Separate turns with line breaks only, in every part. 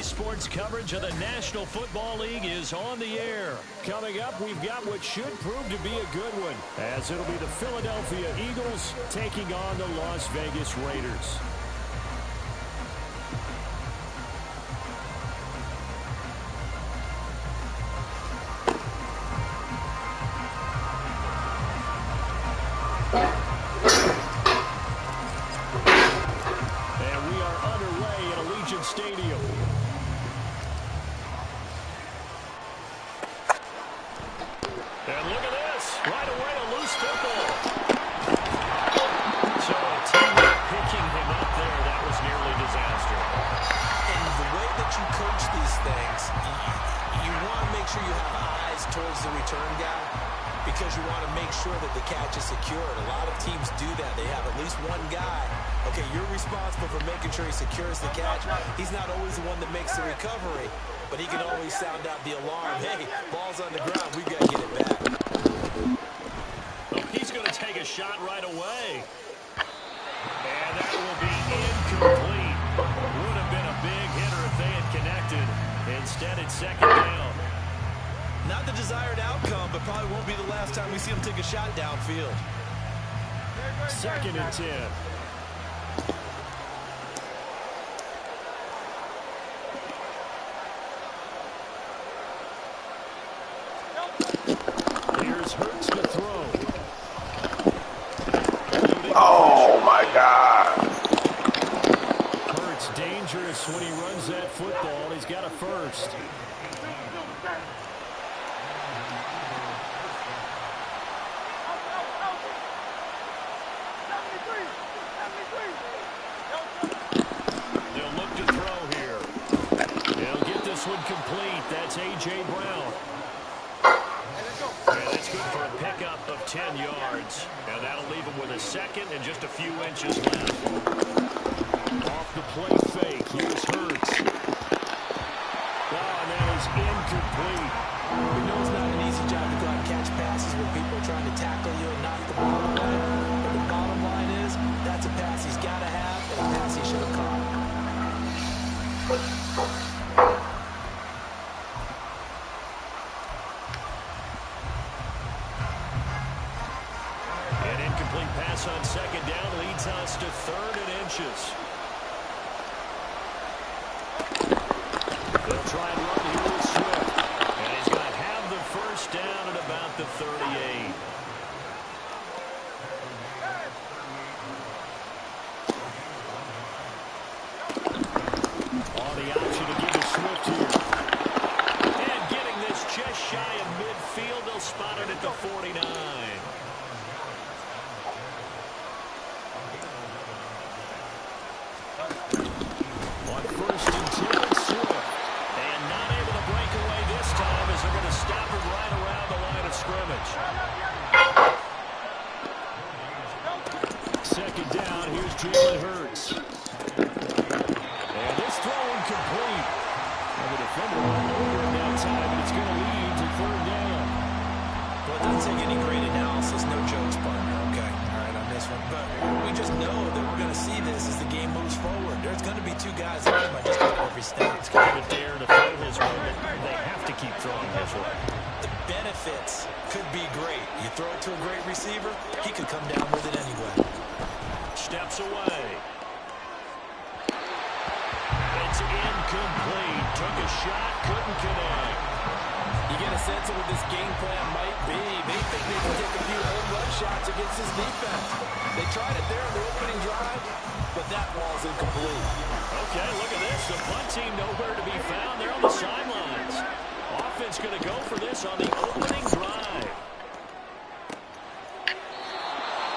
Sports coverage of the National Football League is on the air. Coming up, we've got what should prove to be a good one, as it'll be the Philadelphia Eagles taking on the Las Vegas Raiders. Stadium. And look at this. Right away, a loose football. So a teammate picking him up there, that was nearly disaster.
And the way that you coach these things, you want to make sure you have eyes towards the return guy, because you want to make sure that the catch is secured. A lot of teams do that. They have at least one guy. Okay, you're responsible for making sure he secures the catch. He's not always the one that makes the recovery, but he can always sound out the alarm. Hey, ball's on the ground. We've got to get it back.
Well, he's going to take a shot right away. And that will be incomplete. Would have been a big hitter if they had connected. Instead, it's second down.
Not the desired outcome, but probably won't be the last time we see him take a shot downfield.
Second and 10. Here's Hurts to throw.
Oh, my God.
Hurts dangerous when he runs that football. He's got a first. They'll look to throw here. They'll get this one complete. That's A.J. Brown. And that's good for a pickup of 10 yards. And that'll leave him with a second and just a few inches left. Off the play fake. Here's Hurts. Oh, and that is incomplete.
We know it's not an easy job to go out and catch passes when people are trying to tackle you and knock the ball away. But the bottom line is, that's a pass he's got to have and a pass he should have caught.
An incomplete pass on second down leads us to third and inches. They'll try and run here with Swift. And he's going to have the first down at about the 38. On the option to give to Swift here. And getting this just shy of midfield. They'll spot it at the 49. On first and 10, Swift. And not able to break away this time as they're going to stop him right around the line of scrimmage. Second down, here's Jalen Hurts. And this throw incomplete. And the defender went over in that time, and it's going to lead to third down.
Well, it doesn't take any great analysis, no jokes, partner, okay? All right, on this one. But we just know that we're going to see this as the game moves forward. There's going to be two guys that come on just about every snap.
It's kind of a dare to throw his way, but they have to keep throwing his way.
The benefits could be great. You throw it to a great receiver, he could come down with it anyway.
Steps away. It's incomplete. Took a shot, couldn't connect.
You get a sense of what this game plan might be. They think they can take a few home run shots against this defense. They tried it there in the opening drive, but that ball's incomplete.
Okay, look at this. The punt team nowhere to be found. They're on the sidelines. Offense going to go for this on the opening drive.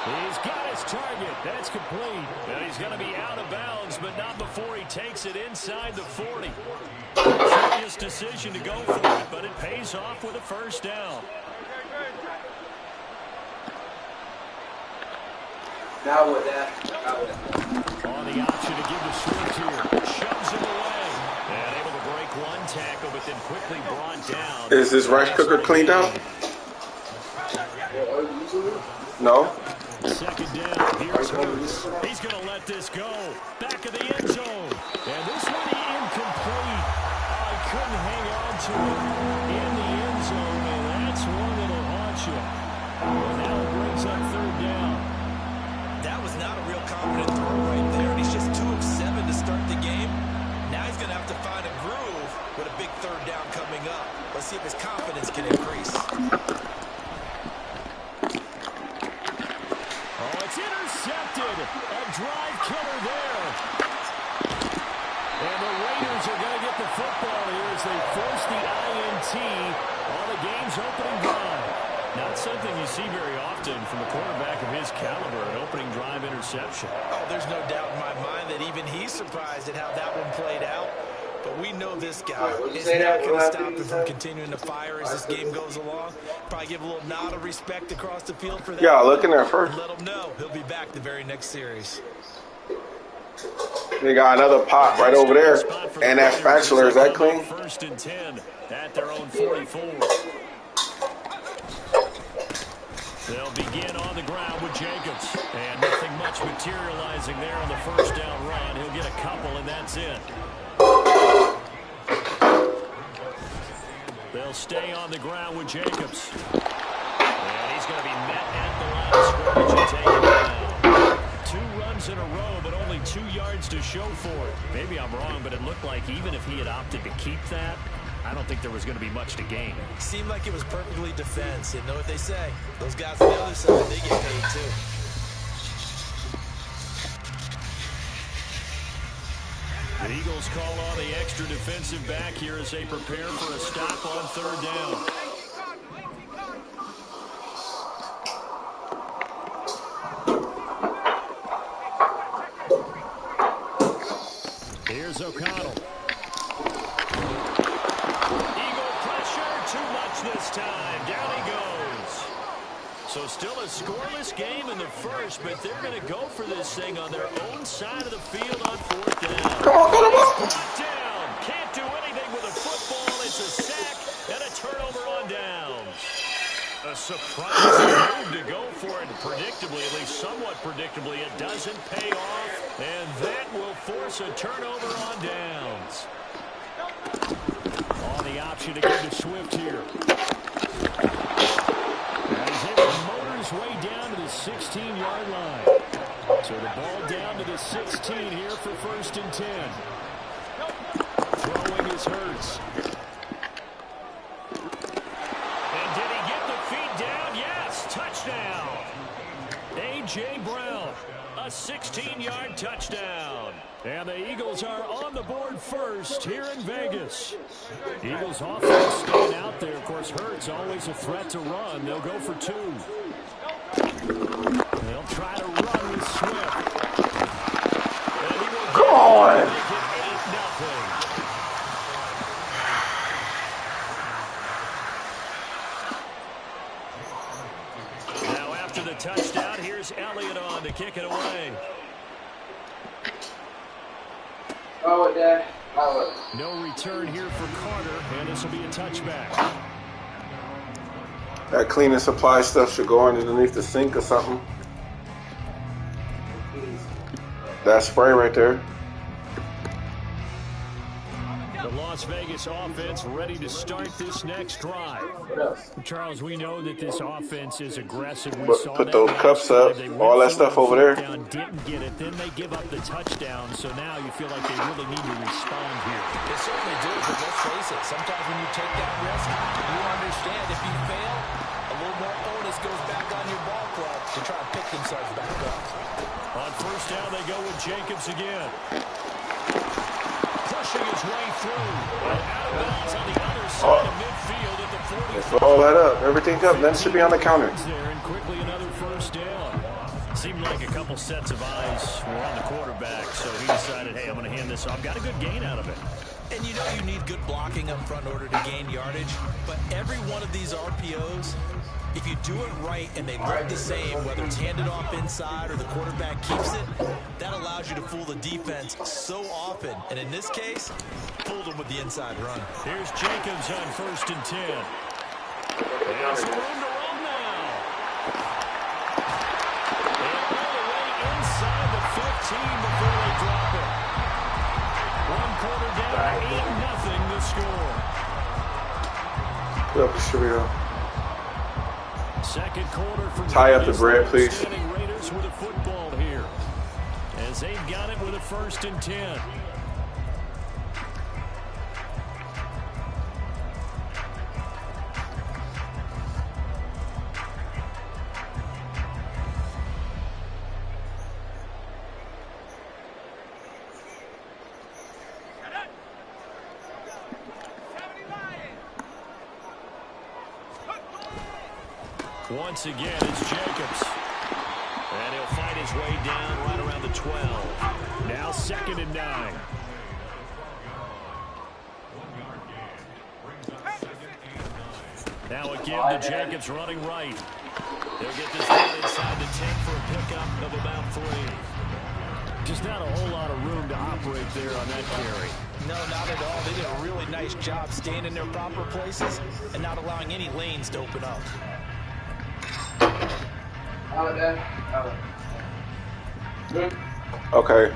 He's got his target. That's complete. And he's going to be out of bounds, but not before he takes it inside the 40. Curious decision to go for it, but it pays off with a first down.
Now with that.
On the option to give to Swift here. Shoves him away. And able to break one tackle, but then quickly brought down.
Is this rice cooker cleaned out? No.
Second down. Here's Hurts. He's going to let this go. Back of the end zone. And this one incomplete. in the end zone, and that's one that'll haunt you. And now it brings up third down.
That was not a real confident throw right there, and he's just 2 of 7 to start the game. Now he's going to have to find a groove with a big third down coming up. Let's see if his confidence can increase.
Oh, it's intercepted. A drive killer there. And the Raiders are going to get the football here as they force the INT on the game's opening drive. Not something you see very often from a quarterback of his caliber, an opening drive interception.
Oh, there's no doubt in my mind that even he's surprised at how that one played out. But we know this guy is not going to stop him from continuing to fire as this game goes along. Probably give a little nod of respect across the field for that.
Yeah, look in there first.
Let him know he'll be back the very next series.
They got another pot right over there. And that spatula, is that clean?
First and 10 at their own 44. They'll begin on the ground with Jacobs. And nothing much materializing there on the first down run. He'll get a couple, and that's it. They'll stay on the ground with Jacobs. And he's going to be met at the line of scrimmage and taken down. 2 runs in a row, but only 2 yards to show for it. Maybe I'm wrong, but it looked like even if he had opted to keep that, I don't think there was going to be much to gain.
Seemed like it was perfectly defensive. Know what they say? Those guys on the other side, they get paid too.
The Eagles call on the extra defensive back here as they prepare for a stop on third down. Here's O'Connell. Eagle pressure, too much this time. Down he goes. So still a scoreless game in the first, but they're going to go for this thing on their own side of the field on fourth down.
Come on,
Down. Can't do anything with a football. It's a sack and a turnover on downs. A surprising move to go for it. Predictably, at least somewhat predictably, it doesn't pay off, and that will force a turnover on downs. On the option to give to Swift here. And he's able to motor his way down to the 16-yard line. So the ball down to the 16 here for first and 10. Throwing is Hurts. And did he get the feet down? Yes, touchdown. A.J. Brown, a 16-yard touchdown. And the Eagles are on the board first here in Vegas. Eagles offense staying out there. Of course, Hurts always a threat to run. They'll go for 2. They'll try to run with Swift.
Come on.
Make it 8-0. Now after the touchdown, here's Elliott on to kick it away.
Oh, Dad.
No return here for Carter, and this will be a touchback.
That cleaning supply stuff should go underneath the sink or something. That spray right there.
The Las Vegas offense ready to start this next drive. Charles, we know that this offense is aggressive. We saw
Put
that
those
last
cups
drive.
up,
They
all
went
that
for
stuff
the
over there.
fourth down, didn't get it. Then they give up the touchdown. So now you feel like they really need to respond here.
They certainly do, but let's face it, sometimes when you take that risk, you understand if you fail, a little more onus goes back on your ball club to try to pick themselves back up.
On first down, they go with Jacobs again. Pushing his way through. And out of bounds on the other side of midfield at the 40.
Let's roll that up. Everything up. Then it should be on the counter.
There, and quickly another first down. Seemed like a couple sets of eyes were on the quarterback, so he decided, hey, I'm going to hand this off. Got a good gain out of it.
And you know you need good blocking up front in order to gain yardage, but every one of these RPOs, if you do it right and they look the same, whether it's handed off inside or the quarterback keeps it, that allows you to fool the defense so often. And in this case, fooled them with the inside run.
Here's Jacobs on first and 10. There's some room to run now. And all the way inside the 15 before they drop it. One quarter down, 8-0 the score.
Up, distributor.
Second quarter for
Tie up the bread, please.
Standing Raiders with a football here, as they've got it with a 1st and 10. Once again, it's Jacobs. And he'll fight his way down right around the 12. Now 2nd and 9. Now again to Jacobs running right. He'll get this one inside the 10 for a pickup of about 3. Just not a whole lot of room to operate there on that carry.
No, not at all. They did a really nice job staying in their proper places and not allowing any lanes to open up.
Okay.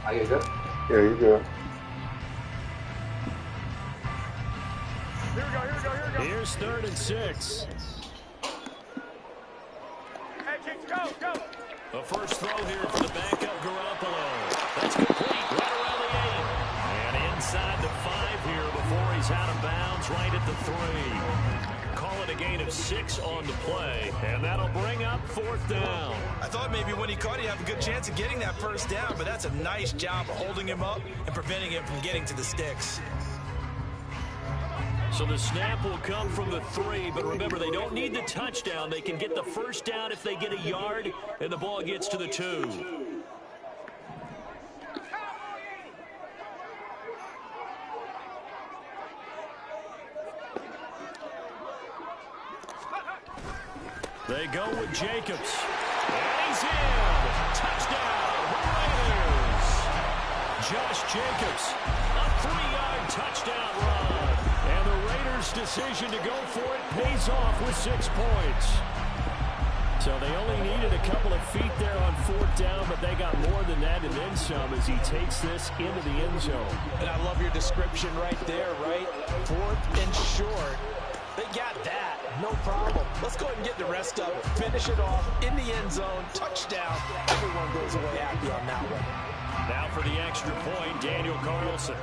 Are you good?
Yeah, you good.
Here's 3rd and 6. A first throw here for the backup Garoppolo. That's complete right around the 8. And inside the 5 here before he's out of bounds right at the 3. Call it a gain of 6 on the play, and that'll bring up 4th down.
I thought maybe when he caught, he'd have a good chance of getting that first down, but that's a nice job of holding him up and preventing him from getting to the sticks.
So the snap will come from the 3, but remember, they don't need the touchdown. They can get the first down if they get a yard, and the ball gets to the 2. They go with Jacobs. And he's in. Touchdown, Raiders. Josh Jacobs, a 3-yard touchdown run. And the Raiders' decision to go for it pays off with 6 points. So they only needed a couple of feet there on 4th down, but they got more than that and then some as he takes this into the end zone.
And I love your description right there, right? 4th and short. They got that. No problem. Let's go ahead and get the rest of it. Finish it off in the end zone. Touchdown. Everyone goes away happy on that one.
Now for the extra point, Daniel Carlson.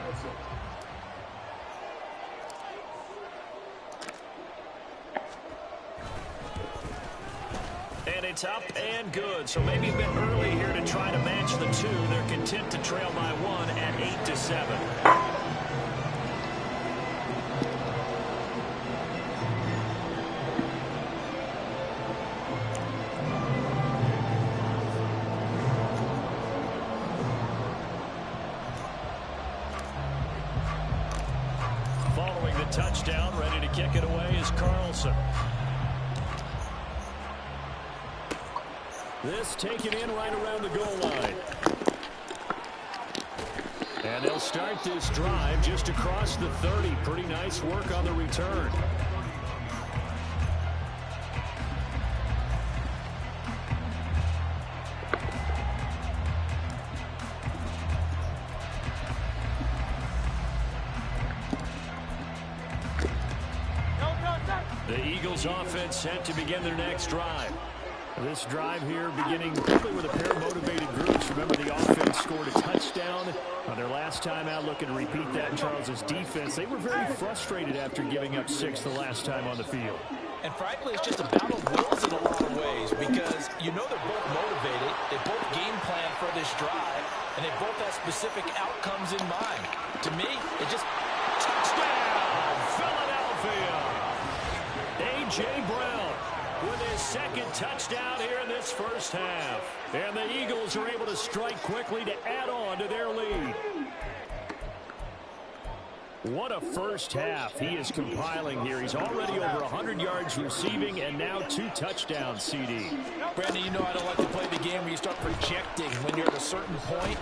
And it's up and good. So maybe a bit early here to try to match the 2. They're content to trail by 1 at 8-7. Following the touchdown, ready to kick it away is Carlson. This taken in right around the goal line. And they'll start this drive just across the 30. Pretty nice work on the return. The Eagles offense set to begin their next drive. This drive here beginning quickly with a pair of motivated groups. Remember, the offense scored a touchdown on their last time out. Looking to repeat that in Charles's defense. They were very frustrated after giving up 6 the last time on the field.
And frankly, it's just a battle of wills in a lot of ways because you know they're both motivated. They both game plan for this drive, and they both have specific outcomes in mind. To me, it just
Touchdown, Philadelphia! A.J. Brown with his 2nd touchdown here in this first half. And the Eagles are able to strike quickly to add on to their lead. What a first half he is compiling here. He's already over 100 yards receiving and now 2 touchdowns, CD.
Brandon, you know I don't like to play the game where you start projecting when you're at a certain point.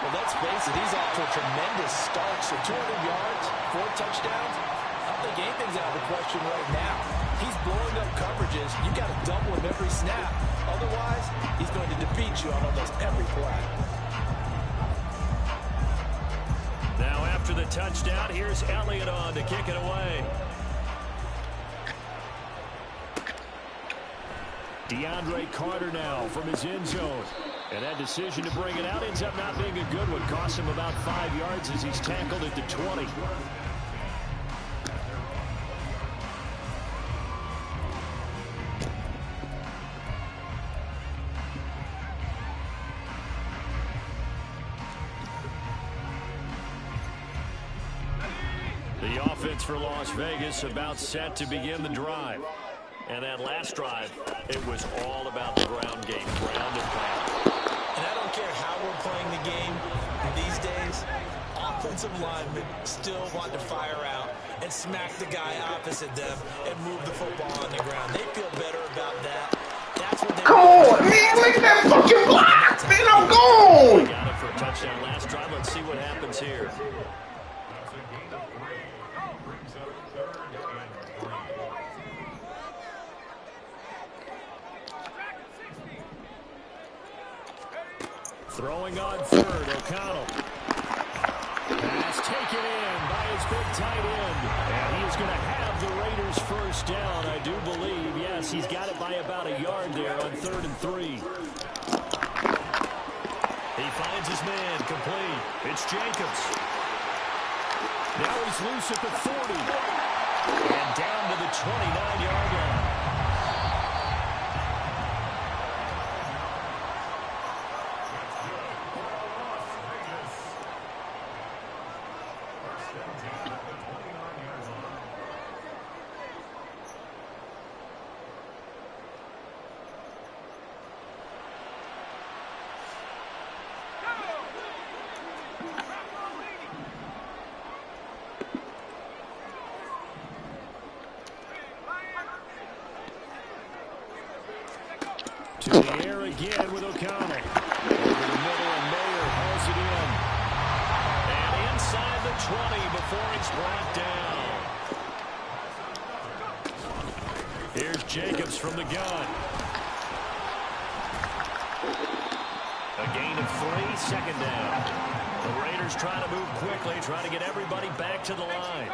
But let's face it, he's off to a tremendous start. So 200 yards, 4 touchdowns. I don't think anything's out of the question right now. He's blowing up coverages. You got to double him every snap. Otherwise, he's going to defeat you on almost every play.
Now After the touchdown, here's Elliott on to kick it away. DeAndre Carter now from his end zone. And that decision to bring it out ends up not being a good one. Cost him about 5 yards as he's tackled at the 20. The offense for Las Vegas about set to begin the drive. And that last drive, it was all about the ground game, ground and pound.
And I don't care how we're playing the game these days, offensive linemen still want to fire out and smack the guy opposite them and move the football on the ground. They feel better about that. That's what they
Come on, man. Look at that fucking block. Man, I'm gone.
Got it for a touchdown last drive. Let's see what happens here. Throwing on third, O'Connell. Pass taken in by his big tight end. And he is going to have the Raiders first down, I do believe. Yes, he's got it by about a yard there on 3rd and 3. He finds his man, complete. It's Jacobs. Now he's loose at the 40. And down to the 29-yard line. To the air again with O'Connell. Over the middle, and Mayer hauls it in. And inside the 20 before it's brought down. Here's Jacobs from the gun. A gain of 3, second down. The Raiders trying to move quickly, trying to get everybody back to the line.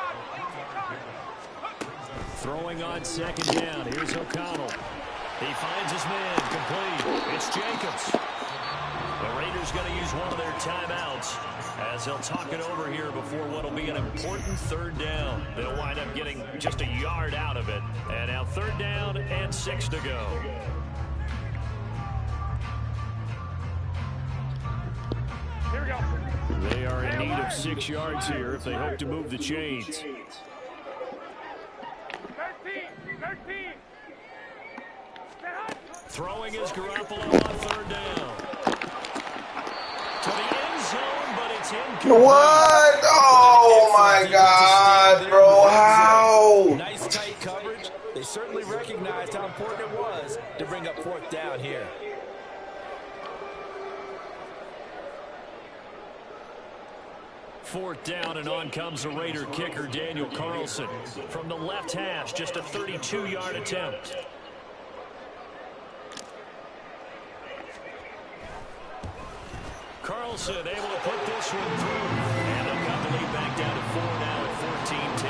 Throwing on second down. Here's O'Connell. He finds his man, complete. It's Jacobs. The Raiders going to use one of their timeouts as they'll talk it over here before what will be an important 3rd down. They'll wind up getting just a yard out of it. And now 3rd down and 6 to go.
Here we go.
They are in need of 6 yards here if they hope to move the chains.
13.
Throwing is Garoppolo on 3rd down. To the end zone, but it's incomplete.
What? Oh, my God, bro. How?
Nice tight coverage. They certainly recognized how important it was to bring up 4th down here.
Fourth down, and on comes the Raider kicker, Daniel Carlson. From the left hash, just a 32-yard attempt. Carlson able to put this one through. And they've got the lead back down to 4 now at 14-10.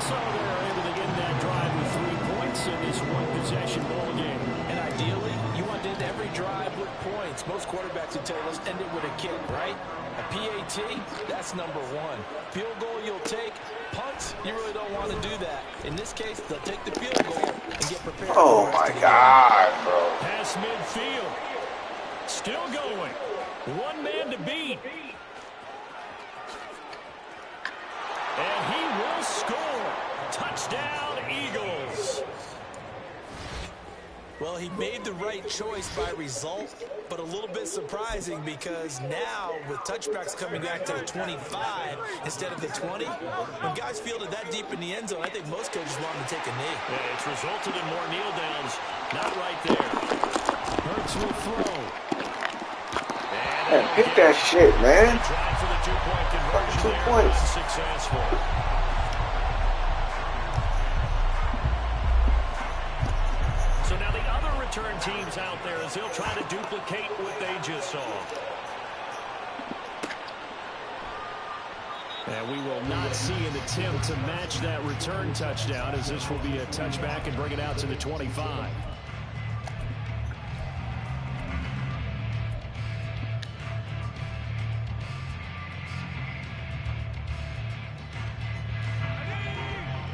So they're able to end that drive with 3 points in this one-possession ball game.
And ideally, you want to end every drive with points. Most quarterbacks would tell you, let's end it with a kick, right? A PAT, that's number 1. Field goal you'll take. Punts, you really don't want to do that. In this case, they'll take the field goal and get prepared.
Oh, my God, bro.
Pass midfield. Still going. One man to beat. And he will score. Touchdown, Eagles.
Well, he made the right choice by result, but a little bit surprising because now with touchbacks coming back to the 25 instead of the 20, when guys fielded that deep in the end zone, I think most coaches want them to take a knee.
Yeah, it's resulted in more kneel downs. Not right there. Hurts will throw.
Man, pick that shit, man.
Trying for the 2-point conversion.
2
there.
points.
Successful. So now the other return teams out there as they'll try to duplicate what they just saw. And we will not see an attempt to match that return touchdown, as this will be a touchback and bring it out to the 25.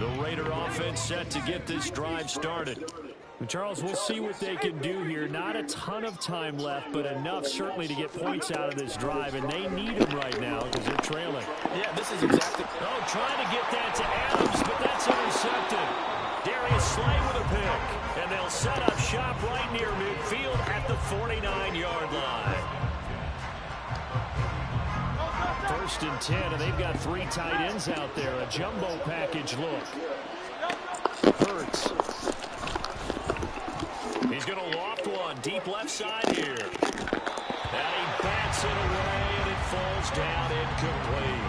The Raider offense set to get this drive started. And Charles, we'll see what they can do here. Not a ton of time left, but enough certainly to get points out of this drive, and they need them right now because they're trailing.
Yeah, this is exactly.
Oh, trying to get that to Adams, but that's intercepted. Darius Slay with a pick, and they'll set up shop right near midfield at the 49-yard line. 1st and 10, and they've got 3 tight ends out there. A jumbo package look. Hurts. He's going to loft one deep left side here. And he bats it away, and it falls down incomplete.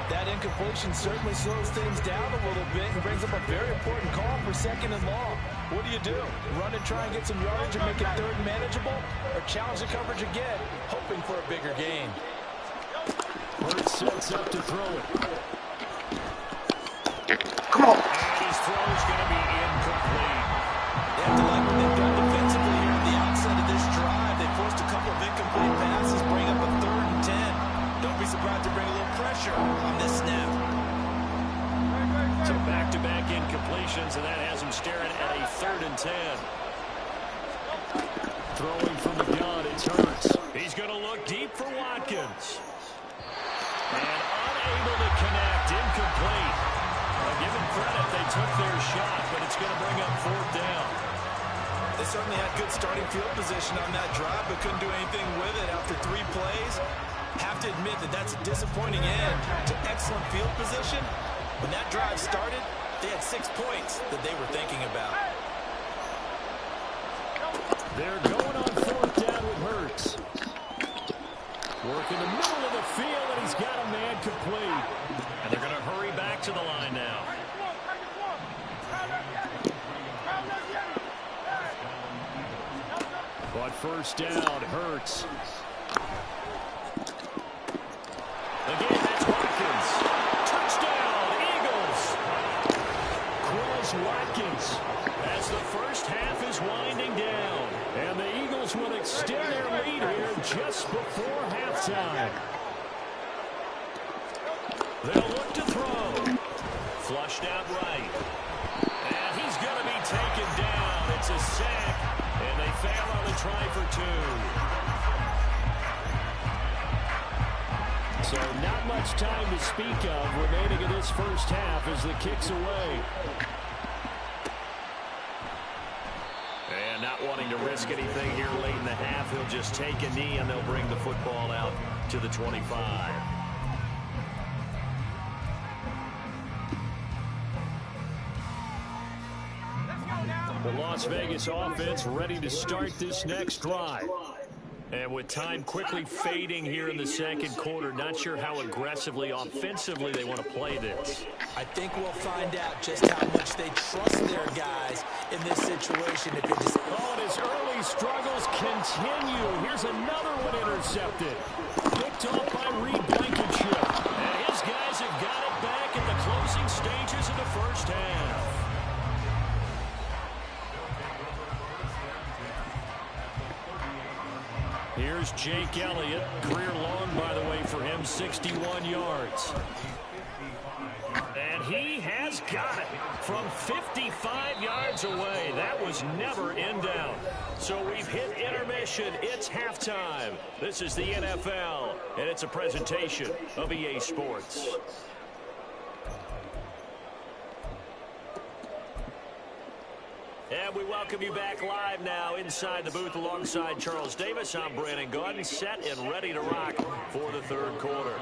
That incompletion certainly slows things down a little bit and brings up a very important call for 2nd and long. What do? Run and try and get some yardage and make it 3rd and manageable? Or challenge the coverage again, hoping for a bigger gain?
Hurts sets up to throw it.
Come on.
And his throw is going to be incomplete.
They have to like what they've done defensively here at the outset of this drive. They forced a couple of incomplete passes, bring up a 3rd and 10. Don't be surprised to bring a little pressure on this snap.
So back-to-back incompletions, and that has him staring at a 3rd and 10. Throwing from the gun, it's Hurts. He's going to look deep for Watkins. And unable to connect, incomplete. Give them credit, they took their shot, but it's going to bring up 4th down.
They certainly had good starting field position on that drive, but couldn't do anything with it after 3 plays. Have to admit that that's a disappointing end to excellent field position. When that drive started, they had 6 points that they were thinking about.
They're going on 4th down with Hurts. Working the middle of the field, and he's got a man complete. And they're going to hurry back to the line now. But 1st down, Hurts. Again, that's Watkins. Touchdown, Eagles. Quez Watkins as the first half is winding down. And the Eagles will extend their lead here just before halftime. They'll look to throw. Flushed out right. And he's going to be taken down. It's a sack. And they fail on the try for 2. So not much time to speak of remaining in this first half as the kick's away. And not wanting to risk anything here late in the half, he'll just take a knee and they'll bring the football out to the 25. The Las Vegas offense ready to start this next drive. And with time quickly fading here in the 2nd quarter, not sure how aggressively, offensively they want to play this.
I think we'll find out just how much they trust their guys in this situation. If it just...
Oh, and his early struggles continue. Here's another one intercepted. Picked off by Reed Blankenship. And his guys have got it back in the closing stages of the first half. Here's Jake Elliott. Career long, by the way, for him, 61 yards. And he has got it from 55 yards away. That was never in doubt. So we've hit intermission. It's halftime. This is the NFL, and it's a presentation of EA Sports. And we welcome you back live now inside the booth alongside Charles Davis. I'm Brandon Gaudin, set and ready to rock for the 3rd quarter.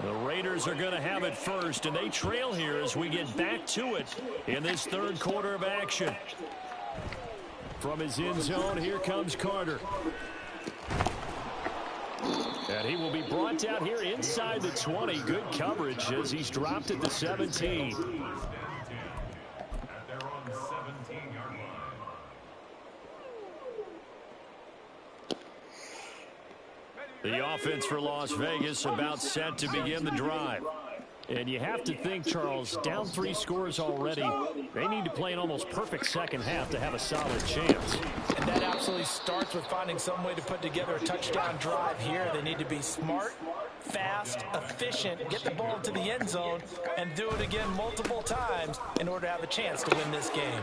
The Raiders are going to have it first, and they trail here as we get back to it in this 3rd quarter of action. From his end zone, here comes Carter. And he will be brought down here inside the 20. Good coverage as he's dropped at the 17. The offense for Las Vegas about set to begin the drive. And you have to think, Charles, down 3 scores already. They need to play an almost perfect second half to have a solid chance.
And that absolutely starts with finding some way to put together a touchdown drive here. They need to be smart, fast, efficient, get the ball to the end zone, and do it again multiple times in order to have a chance to win this game.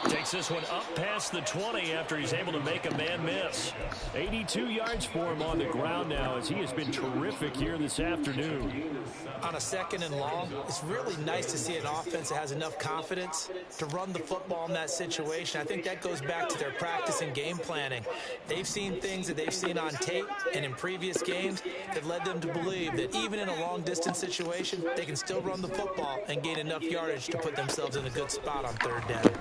Takes this one up past the 20 after he's able to make a man miss. 82 yards for him on the ground now as he has been terrific here this afternoon.
On a 2nd and long, it's really nice to see an offense that has enough confidence to run the football in that situation. I think that goes back to their practice and game planning. They've seen things that they've seen on tape and in previous games that led them to believe that even in a long-distance situation, they can still run the football and gain enough yardage to put themselves in a good spot on 3rd down.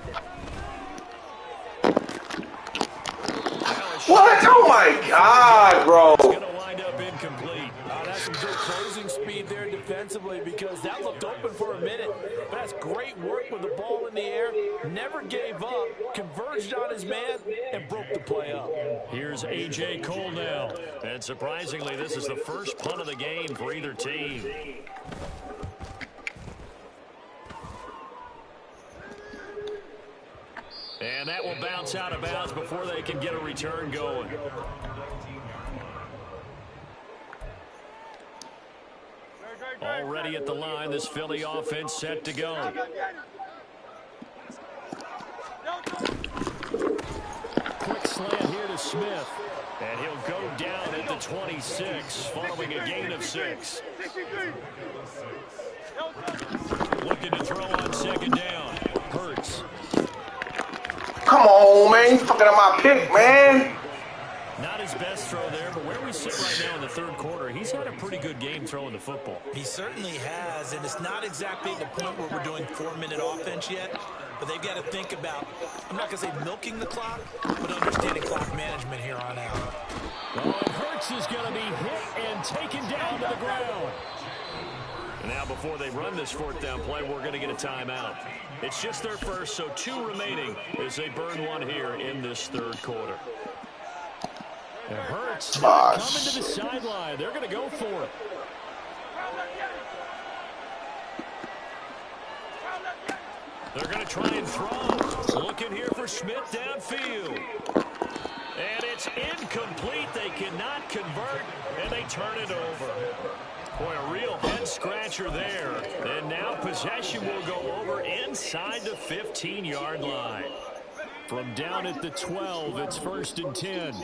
What? Oh my God, bro.
It's going to wind up incomplete.
That's some good closing speed there defensively because that looked open for a minute. But that's great work with the ball in the air. Never gave up, converged on his man, and broke the play up.
Here's A.J. Cole now. And surprisingly, this is the first punt of the game for either team. And that will bounce out of bounds before they can get a return going. Already at the line, this Philly offense set to go. Quick slant here to Smith. And he'll go down at the 26 following a gain of 6. Looking to throw on 2nd down. Hurts.
Come on, man. You fucking up my pick, man.
Not his best throw there, but where we sit right now in the 3rd quarter, he's had a pretty good game throwing the football.
He certainly has, and it's not exactly at the point where we're doing 4-minute offense yet, but they've got to think about, I'm not going to say milking the clock, but understanding clock management here on out.
Well, and Hurts is going to be hit and taken down to the ground. And now before they run this 4th down play, we're going to get a timeout. It's just their first, so 2 remaining as they burn 1 here in this 3rd quarter. And Hurts coming to the sideline. They're going to go for it. They're going to try and throw. Looking here for Smith downfield. And it's incomplete. They cannot convert, and they turn it over. Boy, a real head-scratcher there. And now possession will go over inside the 15-yard line. From down at the 12, it's 1st and 10.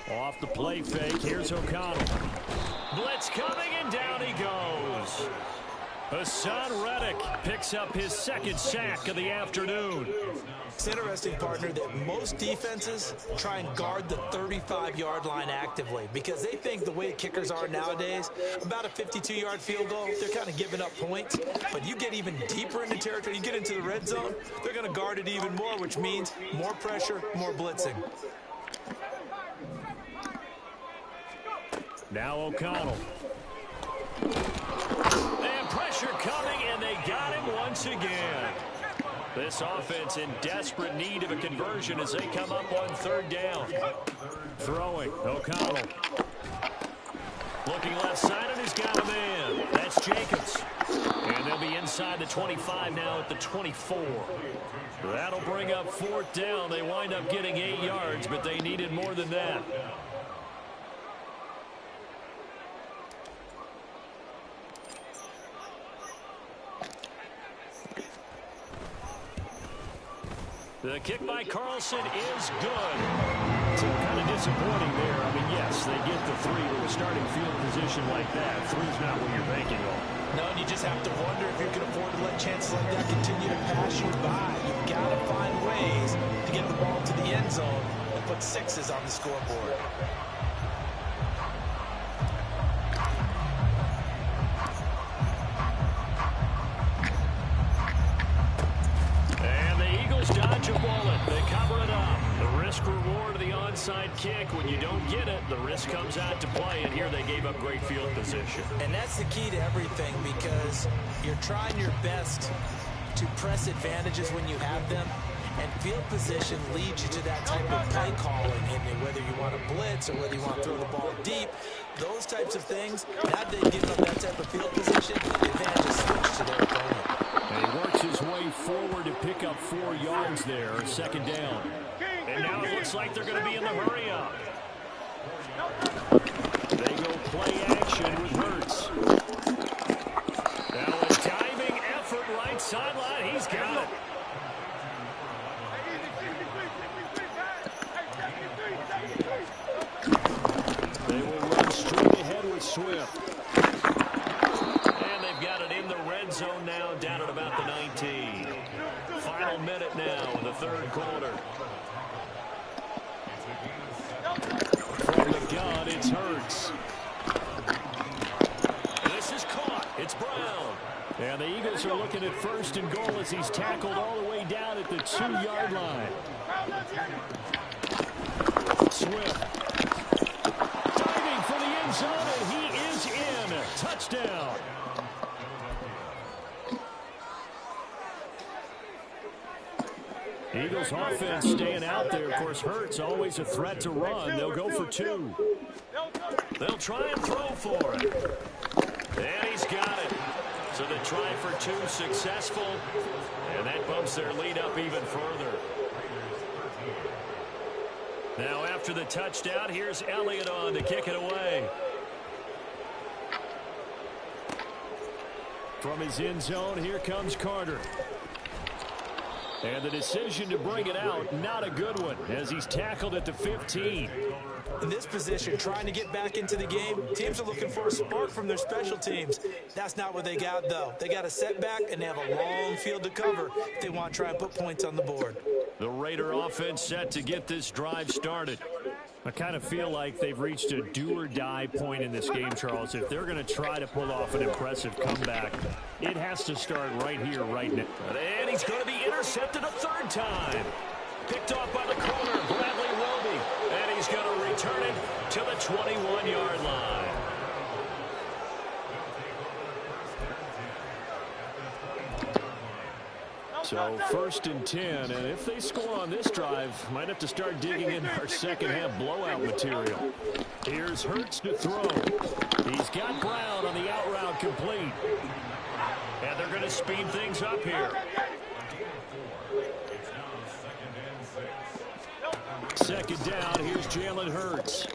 Off the play fake, here's O'Connell. Blitz coming, and down he goes. Hassan Reddick picks up his 2nd sack of the afternoon.
It's interesting, partner, that most defenses try and guard the 35-yard line actively because they think the way kickers are nowadays, about a 52-yard field goal, they're kind of giving up points. But you get even deeper into territory, you get into the red zone, they're going to guard it even more, which means more pressure, more blitzing.
Now O'Connell. And pressure coming, and they got him once again. This offense in desperate need of a conversion as they come up on 3rd down. Throwing, O'Connell. Looking left side, and he's got a man. That's Jacobs. And they'll be inside the 25 now at the 24. That'll bring up 4th down. They wind up getting 8 yards, but they needed more than that. The kick by Carlson is good. So kind of disappointing there. I mean, yes, they get the 3 with a starting field position like that. 3's not what you're banking on.
No, and you just have to wonder if you can afford to let chances like that continue to pass you by. You've got to find ways to get the ball to the end zone and put 6s on the scoreboard. Dodge a bullet. They cover it up. The risk
reward of the onside kick. When you don't get it, the risk comes out to play, and here they gave up great field position.
And that's the key to everything, because you're trying your best to press advantages when you have them, and field position leads you to that type of play calling, and whether you want to blitz or whether you want to throw the ball deep, those types of things. Now they give up that type of field position, the advantage is switched to their opponent.
And he works his way forward to pick up 4 yards there, second down. And now it looks like they're going to be in the hurry-up. They go play action with Hurts. Now a diving effort right sideline. He's got it. They will run straight ahead with Swift. And they've got it in the red zone now, down at about the 19. Final minute now in the third quarter. From the gun, it's Hurts. This is caught. It's Brown. And the Eagles are looking at first and goal as he's tackled all the way down at the 2-yard line. Swift. Diving for the end zone, and he is in. Touchdown. Eagles offense staying out there. Of course, Hurts always a threat to run. They'll go for 2. They'll try and throw for it. And he's got it. So the try for 2 successful. And that bumps their lead up even further. Now after the touchdown, here's Elliott on to kick it away. From his end zone, here comes Carter. And the decision to bring it out, not a good one, as he's tackled at the 15.
In this position, trying to get back into the game, teams are looking for a spark from their special teams. That's not what they got, though. They got a setback, and they have a long field to cover if they want to try and put points on the board.
The Raider offense set to get this drive started. I kind of feel like they've reached a do-or-die point in this game, Charles. If they're going to try to pull off an impressive comeback, it has to start right here, right now. And he's going to be intercepted a 3rd time. Picked off by the corner, Bradley Roby. And he's going to return it to the 21-yard line. So 1st and 10, and if they score on this drive, might have to start digging into our second half blowout material. Here's Hurts to throw. He's got Brown on the out route complete. And they're going to speed things up here. 2nd down, here's Jalen Hurts.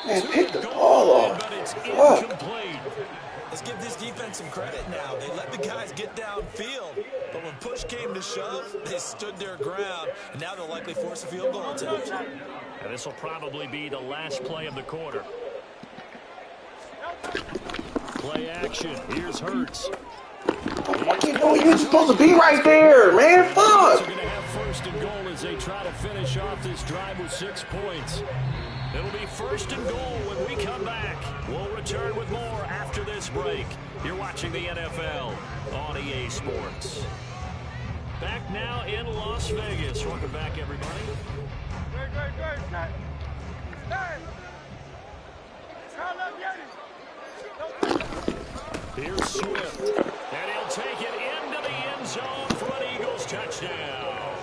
Man, pick the ball off.
But it's incomplete.
Let's give this defense some credit now. They let the guys get downfield, but when push came to shove, they stood their ground, and now they'll likely force a field goal attempt.
And this will probably be the last play of the quarter. Play action. Here's Hurts.
I didn't know you were supposed to be right there, man. Fuck.
They're going to have 1st and goal as they try to finish off this drive with 6 points. It'll be 1st and goal when we come back. We'll return with more after this break. You're watching the NFL on EA Sports. Back now in Las Vegas. Welcome back, everybody. Here's Swift. And he'll take it into the end zone for an Eagles touchdown.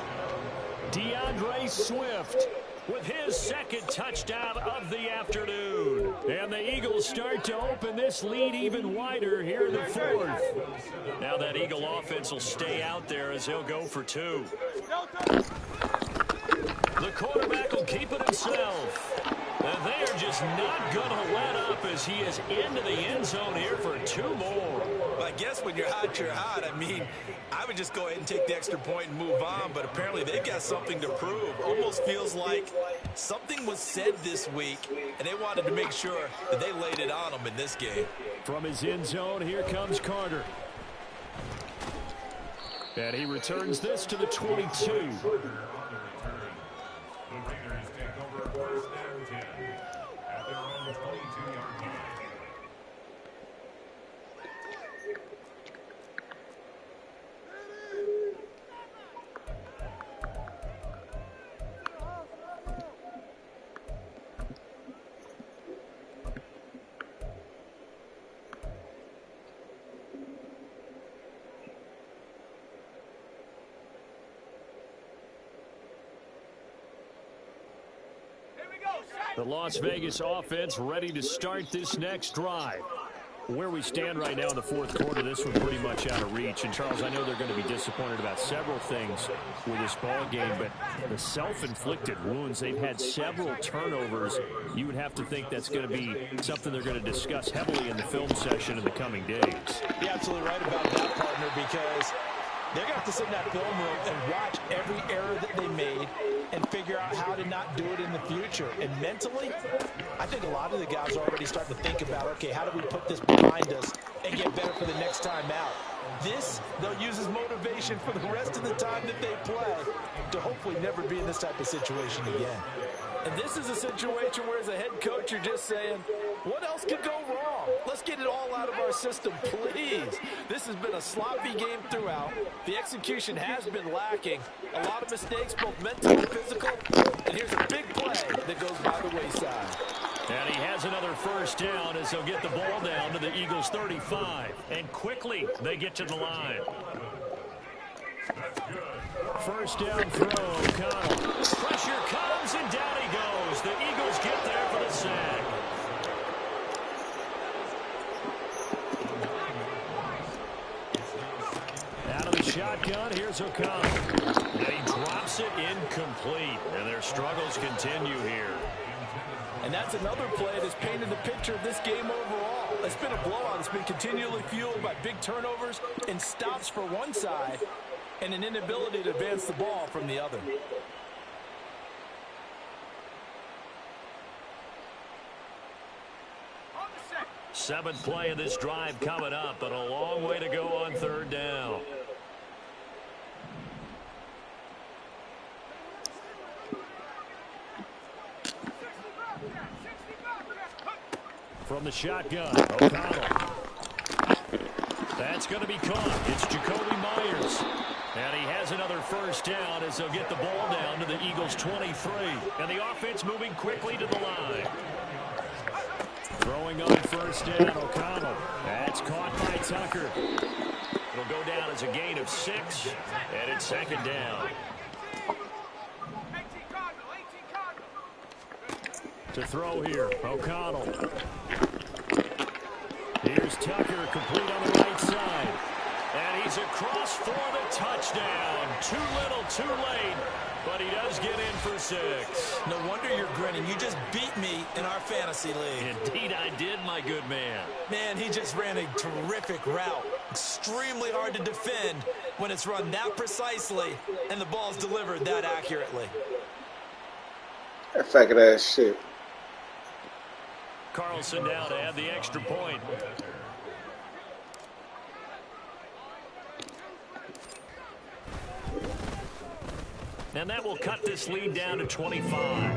DeAndre Swift with his 2nd touchdown of the afternoon. And the Eagles start to open this lead even wider here in the 4th. Now that Eagle offense will stay out there as he'll go for 2. The quarterback will keep it himself. And they are just not going to let up as he is into the end zone here for 2 more.
Well, I guess when you're hot, you're hot. I mean, I would just go ahead and take the extra point and move on, but apparently they've got something to prove. Almost feels like something was said this week, and they wanted to make sure that they laid it on them in this game.
From his end zone, here comes Carter. And he returns this to the 22. The Las Vegas offense ready to start this next drive. Where we stand right now in the fourth quarter, this one pretty much out of reach. And, Charles, I know they're going to be disappointed about several things with this ball game, but the self-inflicted wounds, they've had several turnovers. You would have to think that's going to be something they're going to discuss heavily in the film session in the coming days.
You're absolutely right about that, partner, because they're going to have to sit in that film room and watch every error that they made and figure out how to not do it in the future. And mentally, I think a lot of the guys are already starting to think about, okay, how do we put this behind us and get better for the next time out? This, they'll use as motivation for the rest of the time that they play to hopefully never be in this type of situation again. And this is a situation where, as a head coach, you're just saying, what else could go wrong? Let's get it all out of our system, please. This has been a sloppy game throughout. The execution has been lacking. A lot of mistakes, both mental and physical. And here's a big play that goes by the wayside.
And he has another first down as they'll get the ball down to the Eagles' 35. And quickly, they get to the line. First down throw, O'Connell. Pressure comes, and down he goes. The Eagles get there for the sack. Out of the shotgun, here's O'Connell. And he drops it incomplete. And their struggles continue here.
And that's another play that's painted the picture of this game overall. It's been a blowout. It's been continually fueled by big turnovers and stops for one side and an inability to advance the ball from the other.
Seventh play of this drive coming up, but a long way to go on third down. From the shotgun, O'Connell. That's going to be caught. It's Jacoby Myers. And he has another first down as they'll get the ball down to the Eagles' 23. And the offense moving quickly to the line. Throwing on first down, O'Connell. That's caught by Tucker. It'll go down as a gain of 6, and it's second down. To throw here, O'Connell. Here's Tucker, complete on the right side. And he's across for the touchdown. Too little, too late, but he does get in for 6.
No wonder you're grinning. You just beat me in our fantasy league.
Indeed I did, my good man.
Man, he just ran a terrific route. Extremely hard to defend when it's run that precisely and the ball's delivered that accurately.
That faggot ass shit.
Carlson down to add the extra point. And that will cut this lead down to 25.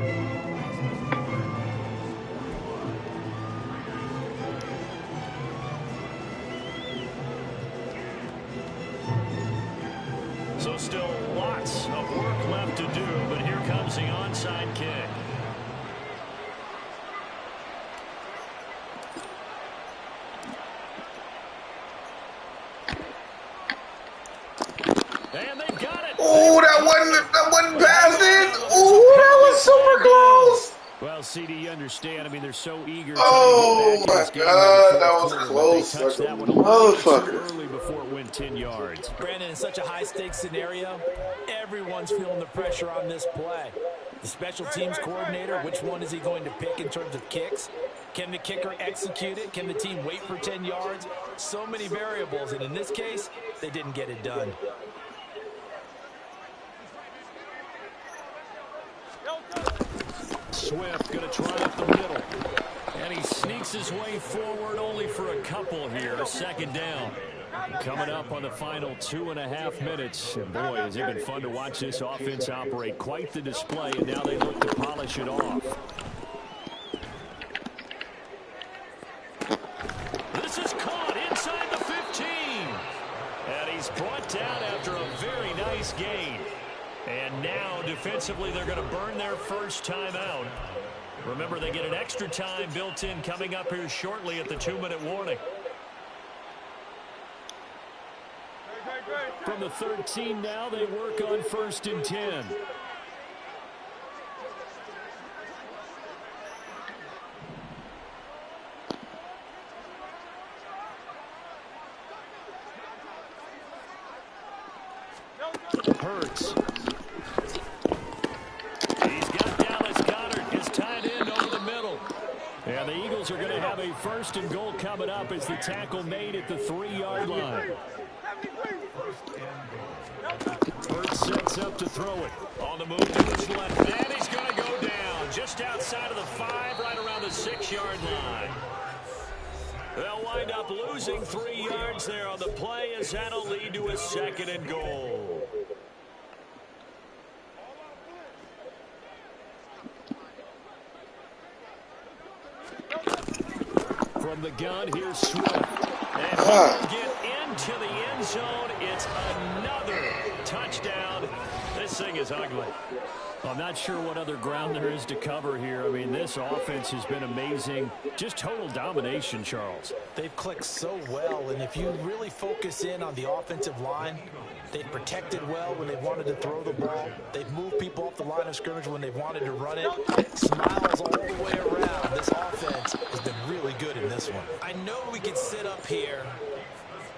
So still lots of work left to do, but here comes the onside kick. And they've got it.
Oh, that wasn't past it. Oh, that was super close.
Well, CD, you understand. I mean, they're so eager.
Oh my God, that was close. Like a motherfucker.
Early before it went 10 yards.
Brandon, in such a high-stakes scenario, everyone's feeling the pressure on this play. The special teams coordinator, which one is he going to pick in terms of kicks? Can the kicker execute it? Can the team wait for 10 yards? So many variables, and in this case, they didn't get it done.
Swift going to try up the middle. And he sneaks his way forward only for a couple here. Second down. Coming up on the final 2.5 minutes. And boy, has it been fun to watch this offense operate. Quite the display, and now they look to polish it off. This is caught inside the 15. And he's brought down after a very nice gain. And now, defensively, they're going to burn their first time out. Remember, they get an extra time built in coming up here shortly at the 2-minute warning. From the 13 now, they work on 1st and 10. Hurts. He's got Dallas Goedert, his tight end, over the middle. And the Eagles are going to have a 1st and goal coming up as the tackle made at the 3-yard line. Hurts sets up to throw it. On the move to his left. And he's going to go down just outside of the 5, right around the 6-yard line. They'll wind up losing 3 yards there on the play as that'll lead to a 2nd and goal. From the gun, here's Swift. And he'll get into the end zone. It's another touchdown. This thing is ugly. I'm not sure what other ground there is to cover here. I mean, this offense has been amazing. Just total domination, Charles.
They've clicked so well, and if you really focus in on the offensive line, they've protected well when they wanted to throw the ball. They've moved people off the line of scrimmage when they've wanted to run it. Smiles all the way around. This offense has been really good in this one. I know we could sit up here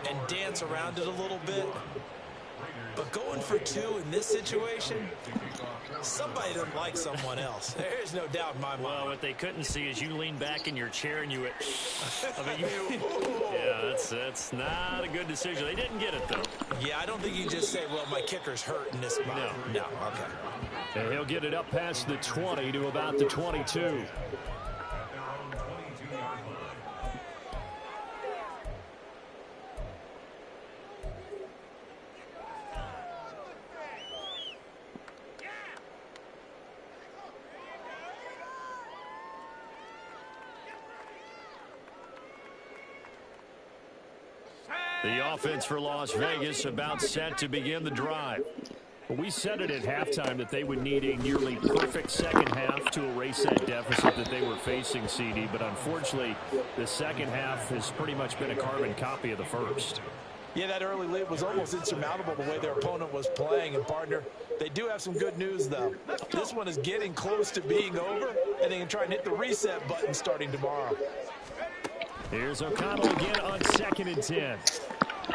and dance around it a little bit, but going for 2 in this situation, somebody doesn't like someone else. There's no doubt in my mind.
Well, what they couldn't see is you lean back in your chair and you went, I mean, yeah, that's not a good decision. They didn't get it, though.
Yeah, I don't think you just say, well, my kicker's hurt in this spot. No, okay.
And he'll get it up past the 20 to about the 22. The offense for Las Vegas about set to begin the drive. We said it at halftime that they would need a nearly perfect second half to erase that deficit that they were facing, CD. But unfortunately, the second half has pretty much been a carbon copy of the first.
Yeah, that early lead was almost insurmountable the way their opponent was playing. And, partner, they do have some good news, though. This one is getting close to being over, and they can try and hit the reset button starting tomorrow.
Here's O'Connell again on 2nd and 10.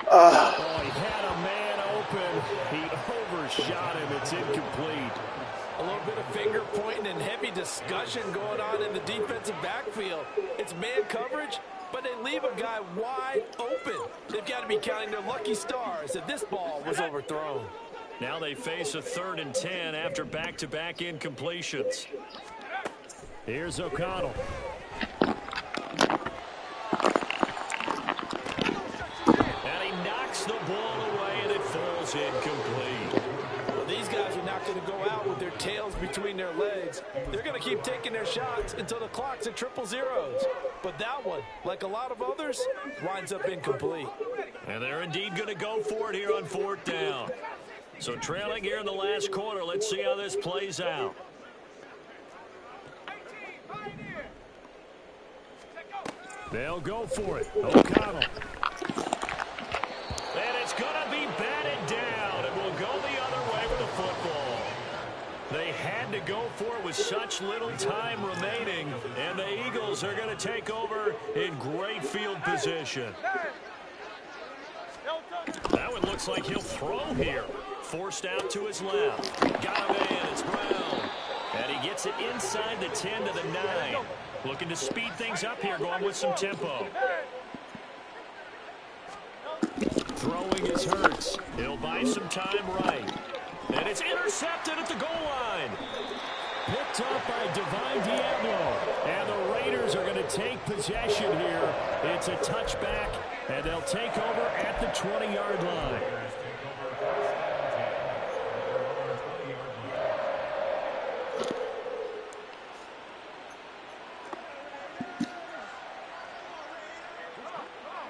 Oh, he had a man open. He overshot him. It's incomplete.
A little bit of finger pointing and heavy discussion going on in the defensive backfield. It's man coverage, but they leave a guy wide open. They've got to be counting their lucky stars that this ball was overthrown.
Now they face a 3rd and 10 after back-to-back incompletions. Here's O'Connell. The ball away, and it falls incomplete.
Well, these guys are not going to go out with their tails between their legs. They're going to keep taking their shots until the clock's at 000. But that one, like a lot of others, winds up incomplete.
And they're indeed going to go for it here on 4th down. So trailing here in the last quarter, let's see how this plays out. They'll go for it. O'Connell. And it's going to be batted down, and we'll go the other way with the football. They had to go for it with such little time remaining, and the Eagles are going to take over in great field position. That one looks like he'll throw here. Forced out to his left. Got him in. It's Brown. And he gets it inside the 10 to the 9. Looking to speed things up here, going with some tempo. Throwing is Hurts. He'll buy some time right. And it's intercepted at the goal line. Picked up by Divine Diablo. And the Raiders are going to take possession here. It's a touchback, and they'll take over at the 20-yard line.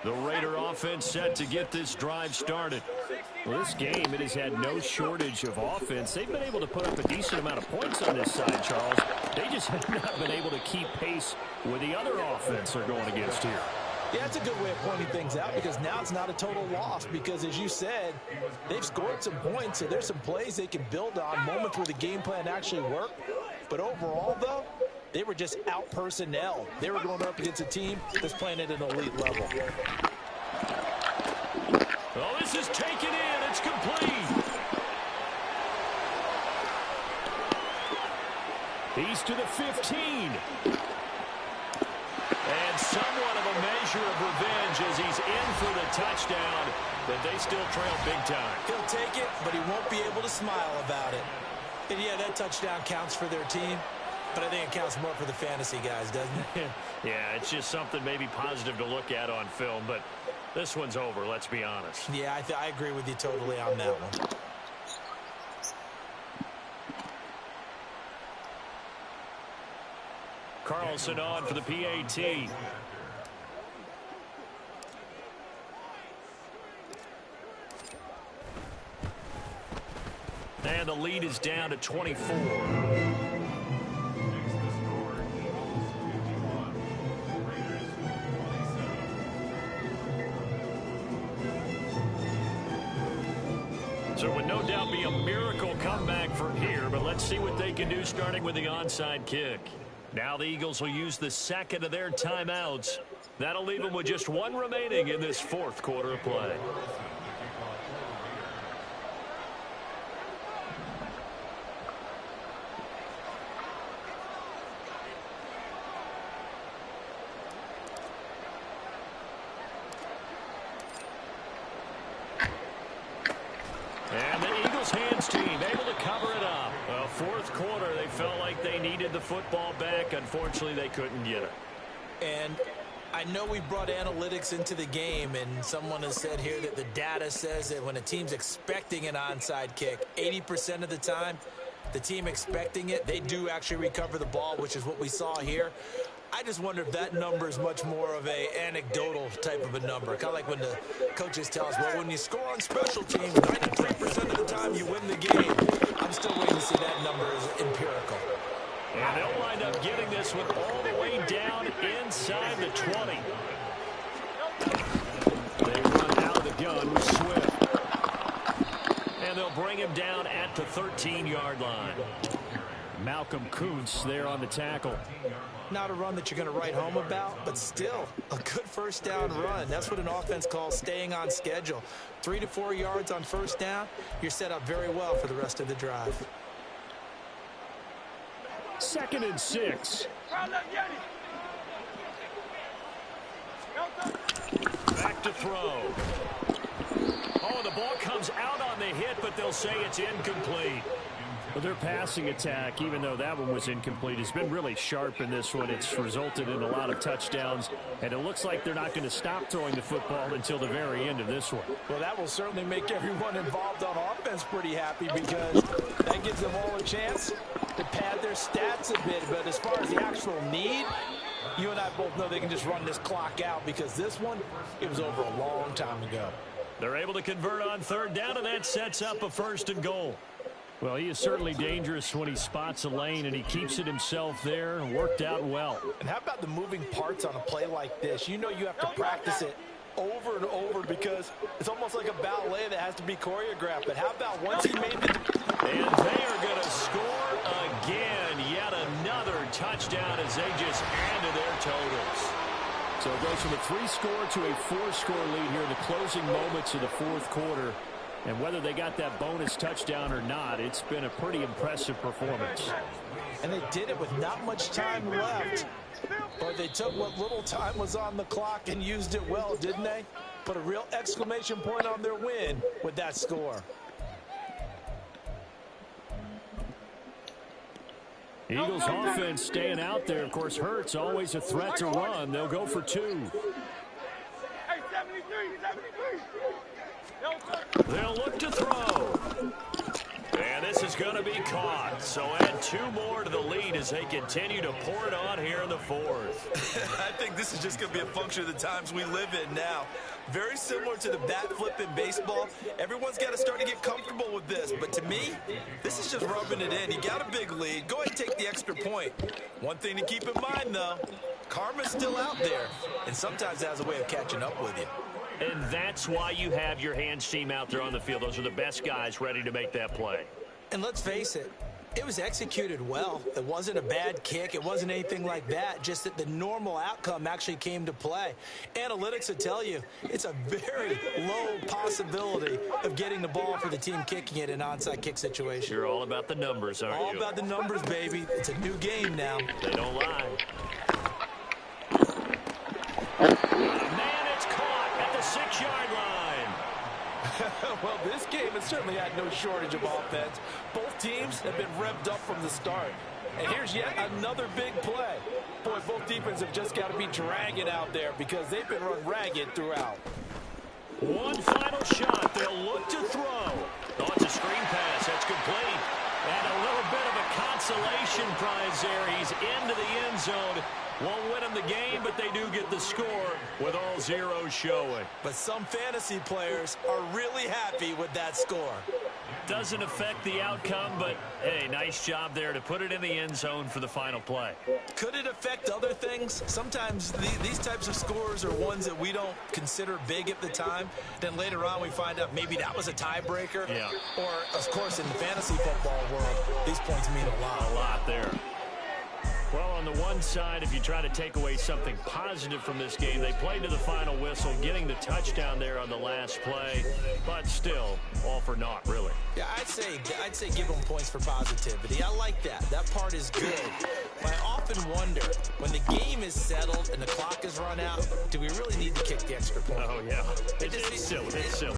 The Raider offense set to get this drive started. Well, this game, it has had no shortage of offense. They've been able to put up a decent amount of points on this side, Charles. They just have not been able to keep pace with the other offense they're going against here.
Yeah, that's a good way of pointing things out because now it's not a total loss because, as you said, they've scored some points, so there's some plays they can build on, moments where the game plan actually worked. But overall, though, they were just out personnel. They were going up against a team that's playing at an elite level.
Oh, this is taken in. It's complete. He's to the 15. And somewhat of a measure of revenge as he's in for the touchdown, but they still trail big time.
He'll take it, but he won't be able to smile about it. And yeah, that touchdown counts for their team, but I think it counts more for the fantasy guys, doesn't it?
Yeah, it's just something maybe positive to look at on film, but this one's over, let's be honest.
Yeah, I agree with you totally on that one.
Carlson on for the PAT. And the lead is down to 24. So it would no doubt be a miracle comeback from here, but let's see what they can do starting with the onside kick. Now the Eagles will use the second of their timeouts. That'll leave them with just one remaining in this fourth quarter of play. And the Eagles hands team able to cover it up. Well, fourth quarter, they felt like they needed the football back. Unfortunately, they couldn't get it.
And I know we brought analytics into the game, and someone has said here that the data says that when a team's expecting an onside kick, 80% of the time, the team expecting it, they do actually recover the ball, which is what we saw here. I just wonder if that number is much more of a anecdotal type of a number. Kind of like when the coaches tell us, well, when you score on special teams, 93% of the time you win the game. I'm still waiting to see that number as empirical.
And they'll wind up getting this one all the way down inside the 20. They run out of the gun with Swift. And they'll bring him down at the 13-yard line. Malcolm Kuntz there on the tackle.
Not a run that you're going to write home about, but still a good first down run. That's what an offense calls staying on schedule. 3 to 4 yards on first down, you're set up very well for the rest of the drive.
2nd and 6. Back to throw. Oh, the ball comes out on the hit, but they'll say it's incomplete. Well, their passing attack, even though that one was incomplete, has been really sharp in this one. It's resulted in a lot of touchdowns, and it looks like they're not going to stop throwing the football until the very end of this one.
Well, that will certainly make everyone involved on offense pretty happy because that gives them all a chance to pad their stats a bit. But as far as the actual need, you and I both know they can just run this clock out because this one, it was over a long time ago.
They're able to convert on third down, and that sets up a 1st and goal. Well, he is certainly dangerous when he spots a lane, and he keeps it himself there and worked out well.
And how about the moving parts on a play like this? You know you have to practice it over and over because it's almost like a ballet that has to be choreographed. But how about once he made the...
And they are going to score again. Yet another touchdown as they just add to their totals. So it goes from a 3-score to a 4-score lead here in the closing moments of the fourth quarter. And whether they got that bonus touchdown or not, it's been a pretty impressive performance.
And they did it with not much time left. But they took what little time was on the clock and used it well, didn't they? Put a real exclamation point on their win with that score.
Eagles offense staying out there. Of course, Hurts always a threat to run. They'll go for 2.
Hey, 73, 73.
They'll look to throw. And this is going to be caught. So add 2 more to the lead as they continue to pour it on here in the fourth.
I think this is just going to be a function of the times we live in now. Very similar to the bat flip in baseball. Everyone's got to start to get comfortable with this. But to me, this is just rubbing it in. You got a big lead. Go ahead and take the extra point. One thing to keep in mind, though, karma's still out there. And sometimes it has a way of catching up with you.
And that's why you have your hands team out there on the field. Those are the best guys ready to make that play.
And let's face it, It was executed well. It wasn't a bad kick. It wasn't anything like that. Just that the normal outcome actually came to play. Analytics would tell you it's a very low possibility of getting the ball for the team kicking it in an onside kick situation.
You're all about the numbers, aren't you?
All about the numbers, baby. It's a new game now.
They don't lie. Man, it's caught at the 6-yard line.
Well, this game has certainly had no shortage of offense. Both teams have been revved up from the start. And here's yet another big play. Boy, both defenses have just got to be dragging out there because they've been run ragged throughout.
One final shot. They'll look to throw. Oh, it's a screen pass. That's complete. And a little bit of a consolation prize there. He's into the end zone. Won't win him the game, but they do get the score with all zeros showing.
But some fantasy players are really happy with that score.
Doesn't affect the outcome, but, hey, nice job there to put it in the end zone for the final play.
Could it affect other things? Sometimes these types of scores are ones that we don't consider big at the time. Then later on we find out maybe that was a tiebreaker.
Yeah.
Or, of course, in the fantasy football world, these points mean a lot.
A lot there. Well, on the one side, if you try to take away something positive from this game, they played to the final whistle, getting the touchdown there on the last play, but still, all for naught, really.
Yeah, I'd say give them points for positivity. I like that. That part is good. But I often wonder, when the game is settled and the clock is run out, do we really need to kick the extra point?
Oh, yeah. It's silly. It's silly.